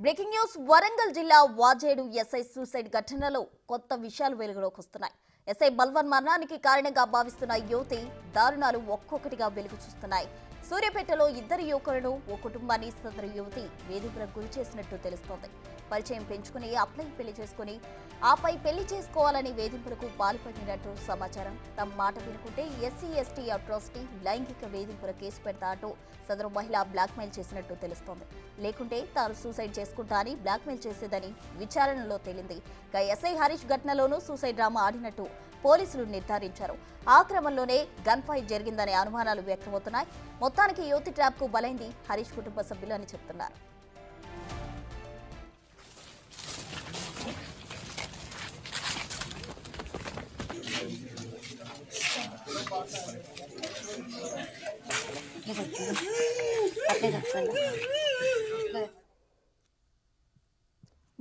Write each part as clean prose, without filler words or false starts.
Breaking news Warangal జిల్లా Vajedu SI suicide ఘటనలో కొత్త విషయాలు వెలుగులోకి వస్తున్నాయి. ఎస్ఐ బల్వన్ మరణానికి కారణంగా భావిస్తున్న యువతి దారుణాలు ఒక్కొక్కటిగా వెలుగు చూస్తున్నాయి. సూర్యాపేటలో ఇద్దరు యువకులను ఓ కుటుంబాన్ని సదరు యువతి వేధింపులకు గురి చేసినట్టు తెలుస్తోంది. పరిచయం పెంచుకుని అప్లై పెళ్లి చేసుకుని ఆపై పెళ్లి చేసుకోవాలని వేధింపులకు పాల్పడినట్టు సమాచారం. తమ మాట వినుకుంటే ఎస్సీ ఎస్టీ అట్రాసిటీ లైంగిక వేధింపుల కేసు పెడతా అంటూ సదరు మహిళ బ్లాక్మెయిల్ చేసినట్టు తెలుస్తోంది. లేకుంటే తాను సూసైడ్ చేసుకుంటా అని బ్లాక్మెయిల్ చేసేదని విచారణలో తేలింది. ఇక ఎస్ఐ హరీష్ ఘటనలోనూ సూసైడ్ డ్రామా ఆడినట్టు పోలీసులు నిర్ధారించారు. ఆ క్రమంలోనే గన్ ఫైట్ జరిగిందనే అనుమానాలు వ్యక్తమవుతున్నాయి. మొత్తానికి యువతి ట్రాప్ కు బలైంది హరీష్ కుటుంబ సభ్యులు అని చెప్తున్నారు.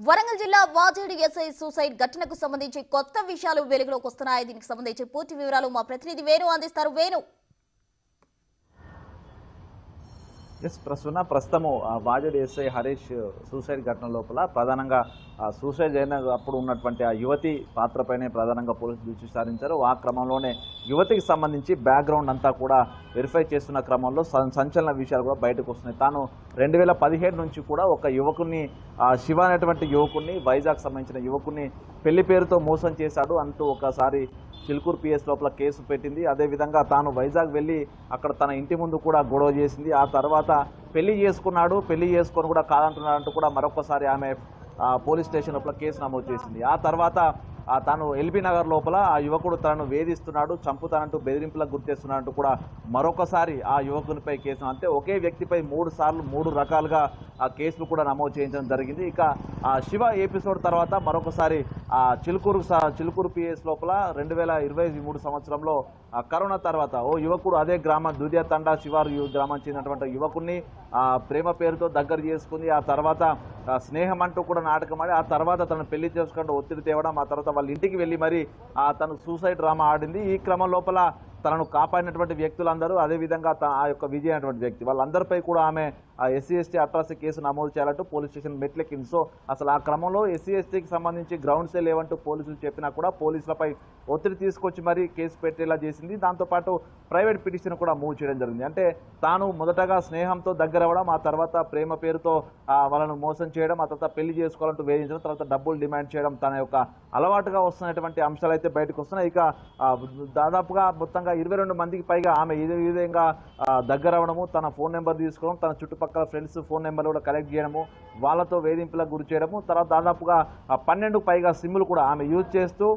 వరంగల్ జిల్లా వాజేడు ఎస్ఐ సూసైడ్ ఘటనకు సంబంధించి కొత్త విషయాలు వెలుగులోకి వస్తున్నాయి. దీనికి సంబంధించి పూర్తి వివరాలు మా ప్రతినిధి వేణు అందిస్తారు. వేణు, ప్రస్తుతము వాజేడు ఎస్ఐ హరీష్ సూసైడ్ ఘటన లోపల ప్రధానంగా సూసైడ్ అయిన అప్పుడు ఉన్నటువంటి ఆ యువతి పాత్రపైనే ప్రధానంగా పోలీసులు దృష్టి సారించారు. ఆ క్రమంలోనే యువతికి సంబంధించి బ్యాక్గ్రౌండ్ అంతా కూడా వెరిఫై చేస్తున్న క్రమంలో సంచలన విషయాలు కూడా బయటకు వస్తున్నాయి. తాను 2017 నుంచి కూడా ఒక యువకుని శివ అనేటువంటి యువకుని వైజాగ్ సంబంధించిన యువకుని పెళ్లి పేరుతో మోసం చేశాడు అంటూ ఒకసారి చిలుకూరు పిఎస్ లోపల కేసు పెట్టింది. అదేవిధంగా తాను వైజాగ్ వెళ్ళి అక్కడ తన ఇంటి ముందు కూడా గొడవ చేసింది. ఆ తర్వాత పెళ్లి చేసుకున్నాడు, పెళ్లి చేసుకొని కూడా కాదంటున్నాడంటూ కూడా మరొకసారి ఆమె పోలీస్ స్టేషన్ లోపల కేసు నమోదు చేసింది. ఆ తర్వాత తాను ఎల్బీ నగర్ లోపల ఆ యువకుడు తనను వేధిస్తున్నాడు, చంపుతానంటూ బెదిరింపులకు గుర్తిస్తున్నాడంటూ కూడా మరొకసారి ఆ యువకునిపై కేసు, అంటే ఒకే వ్యక్తిపై 3 సార్లు 3 రకాలుగా ఆ కేసులు కూడా నమోదు చేయించడం జరిగింది. ఇక ఆ శివ ఎపిసోడ్ తర్వాత మరొకసారి ఆ చిలుకూరు పిఎస్ లోపల 2023 సంవత్సరంలో కరోనా తర్వాత ఓ యువకుడు అదే గ్రామం దుదియా తండా శివారు గ్రామం చెందినటువంటి యువకుడిని ప్రేమ పేరుతో దగ్గర చేసుకుంది. ఆ తర్వాత స్నేహం అంటూ కూడా నాటకం ఆడి ఆ తర్వాత తను పెళ్లి చేసుకుంటూ ఒత్తిడి తేవడం, ఆ తర్వాత వాళ్ళ ఇంటికి వెళ్ళి మరి తను సూసైడ్ డ్రామా ఆడింది. ఈ క్రమం లోపల తనను కాపాడినటువంటి వ్యక్తులందరూ, అదేవిధంగా ఆ యొక్క విజయ్ అనేటువంటి వ్యక్తి, వాళ్ళందరిపై కూడా ఆమె ఎస్సీ ఎస్టీ అట్రాసిటీ కేసు నమోదు చేయాలంటూ పోలీస్ స్టేషన్ మెట్లెక్కింది. సో అసలు ఆ క్రమంలో ఎస్సీ ఎస్టీకి సంబంధించి గ్రౌండ్సే లేవంటూ పోలీసులు చెప్పినా కూడా పోలీసులపై ఒత్తిడి తీసుకొచ్చి మరీ కేసు పెట్టేలా చేసింది. దాంతోపాటు ప్రైవేట్ పిటిషన్ కూడా మూవ్ చేయడం జరిగింది. అంటే తాను మొదటగా స్నేహంతో దగ్గర అవ్వడం, ఆ తర్వాత ప్రేమ పేరుతో వాళ్ళను మోసం చేయడం, ఆ తర్వాత పెళ్లి చేసుకోవాలంటూ వేధించడం, తర్వాత డబ్బులు డిమాండ్ చేయడం తన యొక్క అలవాటుగా వస్తున్నటువంటి అంశాలు అయితే బయటకు వస్తున్నాయి. ఇక దాదాపుగా మొత్తంగా 22 మందికి పైగా ఆమె ఈ విధంగా దగ్గర అవ్వడము, తన ఫోన్ నెంబర్ తీసుకోవడం, తన చుట్టుపక్కల ఫ్రెండ్స్ ఫోన్ నెంబర్లు కూడా కలెక్ట్ చేయడము, వాళ్ళతో వేధింపులకు గురి చేయడము, తర్వాత దాదాపుగా 12 పైగా సిమ్లు కూడా ఆమె యూజ్ చేస్తూ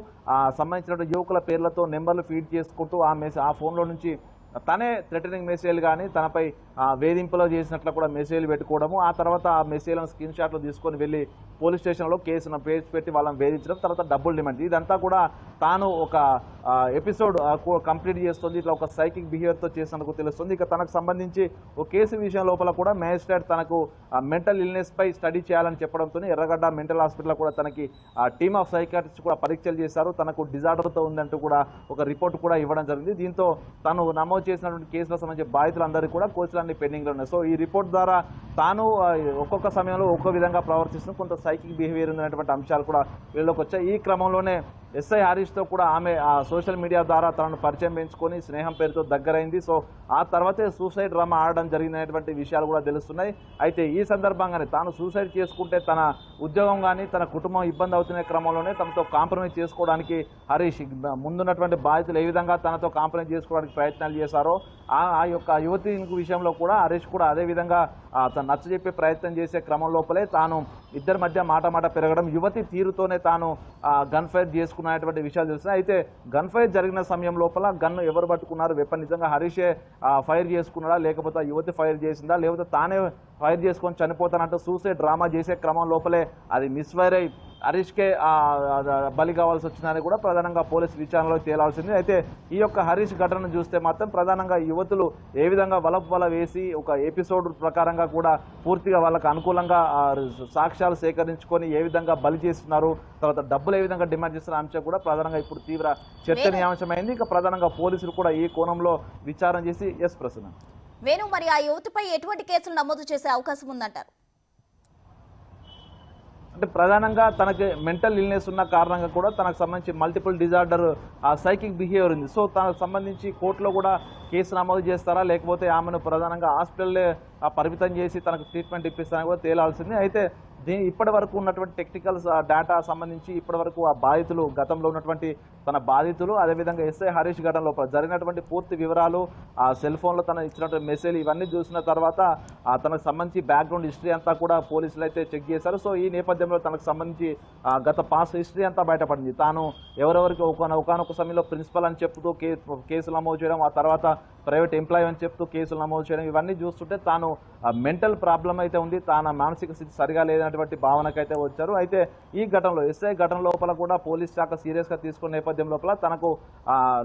సంబంధించిన యువకుల పేర్లతో నెంబర్లు ఫీడ్ చేసుకుంటూ ఆ ఫోన్లో నుంచి తనే థ్రెటనింగ్ మెసేజ్లు కానీ తనపై వేధింపులో చేసినట్లు కూడా మెసేజ్లు పెట్టుకోవడము, ఆ తర్వాత ఆ మెసేజ్లను స్క్రీన్ షాట్లు తీసుకొని వెళ్ళి పోలీస్ స్టేషన్లో కేసును పెట్టి వాళ్ళని వేధించడం, తర్వాత డబ్బులు డిమాండ్. ఇదంతా కూడా తాను ఒక ఎపిసోడ్ కంప్లీట్ చేస్తుంది, ఇట్లా ఒక సైకిక్ బిహేవియర్తో చేసినందుకు తెలుస్తుంది. ఇక తనకు సంబంధించి ఒక కేసు విషయం లోపల కూడా మేజిస్ట్రేట్ తనకు మెంటల్ ఇల్నెస్ పై స్టడీ చేయాలని చెప్పడంతో ఎర్రగడ్డ మెంటల్ హాస్పిటల్ కూడా తనకి టీమ్ ఆఫ్ సైకాట్రిస్ట్ కూడా పరీక్షలు చేశారు. తనకు డిజార్డర్తో ఉందంటూ కూడా ఒక రిపోర్ట్ కూడా ఇవ్వడం జరిగింది. దీంతో తను నమోదు చేసినటువంటి కేసులకు సంబంధించి బాధితులందరూ కూడా కోర్టులన్నీ పెండింగ్లో ఉన్నాయి. సో ఈ రిపోర్ట్ ద్వారా తాను ఒక్కొక్క సమయంలో ఒక్కో విధంగా ప్రవర్తిస్తూ కొంత సైకిక్ బిహేవియర్ ఉన్నటువంటి అంశాలు కూడా వీళ్ళకి వచ్చాయి. ఈ క్రమంలోనే ఎస్ఐ హరీష్తో కూడా ఆమె సోషల్ మీడియా ద్వారా తనను పరిచయం పెంచుకొని స్నేహం పేరుతో దగ్గరైంది. సో ఆ తర్వాతే సూసైడ్ డ్రామా ఆడడం జరిగినటువంటి విషయాలు కూడా తెలుస్తున్నాయి. అయితే ఈ సందర్భంగానే తాను సూసైడ్ చేసుకుంటే తన ఉద్యోగం కానీ తన కుటుంబం ఇబ్బంది అవుతున్న క్రమంలోనే తనతో కాంప్రమైజ్ చేసుకోవడానికి హరీష్ ముందున్నటువంటి బాధితులు ఏ విధంగా తనతో కాంప్రమైజ్ చేసుకోవడానికి ప్రయత్నాలు చేశారో ఆ యొక్క యువతి విషయంలో కూడా హరీష్ కూడా అదే విధంగా తను నచ్చజెప్పే ప్రయత్నం చేసే క్రమం లోపలే తాను ఇద్దరి మధ్య మాట పెరగడం, యువతి తీరుతోనే తాను గన్ ఫైర్ చేసుకున్నటువంటి విషయాలు తెలుస్తున్నాయి. అయితే గన్ ఫైర్ జరిగిన సమయం లోపల గన్ను ఎవరు పట్టుకున్నారు, వెపన్ నిజంగా హరీషే ఫైర్ చేసుకున్నాడా, లేకపోతే యువతి ఫైర్ చేసిందా, లేకపోతే తానే ఫైర్ చేసుకొని చనిపోతానంటూ సూసైడ్ డ్రామా చేసే క్రమం లోపలే అది మిస్ఫైర్ అయి హరీష్కే బలి కావాల్సి వచ్చిందని కూడా ప్రధానంగా పోలీసు విచారణలో తేలాల్సింది. అయితే ఈ యొక్క హరీష్ ఘటనను చూస్తే మాత్రం ప్రధానంగా యువతులు ఏ విధంగా వల వేసి ఒక ఎపిసోడ్ ప్రకారంగా కూడా పూర్తిగా వాళ్ళకు అనుకూలంగా సాక్ష్యాలు సేకరించుకొని ఏ విధంగా బలి చేస్తున్నారు, తర్వాత డబ్బులు ఏ విధంగా డిమాండ్ చేస్తున్న అంశం కూడా ప్రధానంగా ఇప్పుడు తీవ్ర చర్చనీయాంశమైంది. ఇక ప్రధానంగా పోలీసులు కూడా ఈ కోణంలో విచారణ చేసి ప్రశ్న వేణు, మరి ఆ యువతిపై ఎటువంటి కేసులు నమోదు చేసే అవకాశం ఉందంటారు? అంటే ప్రధానంగా తనకి మెంటల్ ఇల్నెస్ ఉన్న కారణంగా కూడా తనకు సంబంధించి మల్టిపుల్ డిజార్డర్ సైకిక్ బిహేవియర్ ఉంది. సో తనకు సంబంధించి కోర్టులో కూడా కేసు నమోదు చేస్తారా, లేకపోతే ఆమెను ప్రధానంగా హాస్పిటల్లే పరిమితం చేసి తనకు ట్రీట్మెంట్ ఇప్పిస్తారని కూడా తేలాల్సింది. అయితే ఇప్పటి వరకు ఉన్నటువంటి టెక్నికల్స్ డేటా సంబంధించి ఇప్పటి వరకు ఆ బాధితులు, గతంలో ఉన్నటువంటి తన బాధితులు, అదేవిధంగా ఎస్ఐ హరీష్ ఘటన లోపల జరిగినటువంటి పూర్తి వివరాలు, ఆ సెల్ ఫోన్లో తన ఇచ్చినటువంటి మెసేజ్ ఇవన్నీ చూసిన తర్వాత తనకు సంబంధించి బ్యాక్గ్రౌండ్ హిస్టరీ అంతా కూడా పోలీసులు అయితే చెక్ చేశారు. సో ఈ నేపథ్యంలో తనకు సంబంధించి గత పాస్ హిస్టరీ అంతా బయటపడింది. తాను ఎవరెవరికి ఒకనొక సమయంలో ప్రిన్సిపల్ అని చెప్తూ కేసులు నమోదు చేయడం, ఆ తర్వాత ప్రైవేట్ ఎంప్లాయీ అని చెప్తూ కేసులు నమోదు చేయడం, ఇవన్నీ చూస్తుంటే తాను మెంటల్ ప్రాబ్లం అయితే ఉంది, తాను మానసిక స్థితి సరిగా లేనటువంటి భావనకైతే వచ్చారు. అయితే ఈ ఘటనలో ఎస్ఐ ఘటన లోపల కూడా పోలీస్ శాఖ సీరియస్గా తీసుకున్న నేపథ్యం లోపల తనకు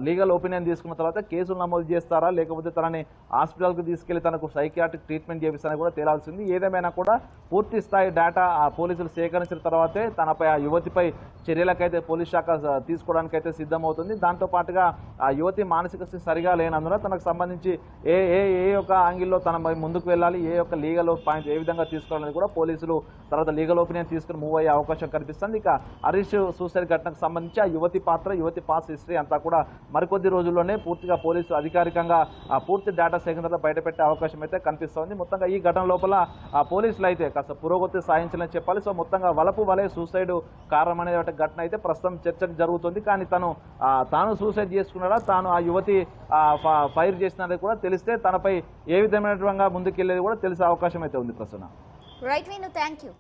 లీగల్ ఒపీనియన్ తీసుకున్న తర్వాత కేసులు నమోదు చేస్తారా, లేకపోతే తనని హాస్పిటల్కి తీసుకెళ్లి తనకు సైకియాట్రిక్ ట్రీట్మెంట్ చేపిస్తారని కూడా తేలాల్సింది. ఏదేమైనా కూడా పూర్తి స్థాయి డేటా ఆ పోలీసులు సేకరించిన తర్వాతే తనపై, ఆ యువతిపై చర్యలకైతే పోలీస్ శాఖ తీసుకోవడానికైతే సిద్ధమవుతుంది. దాంతోపాటుగా ఆ యువతి మానసిక స్థితి సరిగా లేనందున తనకు సంబంధించి ఏ యొక్క యాంగిల్లో తన ముందుకు వెళ్ళాలి, ఏ యొక్క లీగల్ పాయింట్ ఏ విధంగా తీసుకోవాలని కూడా పోలీసులు తర్వాత లీగల్ ఒపీనియన్ తీసుకుని మూవ్ అయ్యే అవకాశం కనిపిస్తుంది. ఇక హరీష్ సూసైడ్ ఘటనకు సంబంధించి ఆ యువతి పాత్ర, యువతి పాస్ హిస్టరీ అంతా కూడా మరికొద్ది రోజుల్లోనే పూర్తిగా పోలీసులు అధికారికంగా ఆ పూర్తి డేటా సేకరణ బయటపెట్టే అవకాశం అయితే కనిపిస్తోంది. మొత్తంగా ఈ ఘటన లోపల ఆ పోలీసులు అయితే కాస్త పురోగతి సాధించాలని చెప్పాలి. సో మొత్తంగా వలపు వలే సూసైడ్ కారణం అనే ఘటన అయితే ప్రస్తుతం చర్చ జరుగుతుంది. కానీ తాను సూసైడ్ చేసుకున్నాడా, తాను ఆ యువతి ఫైర్ చేసినది కూడా తెలిస్తే తనపై ఏ విధమైనటువంటి ముందుకెళ్లేది కూడా తెలిసే అవకాశం అయితే ఉంది ప్రస్తుతం. Right, thank you.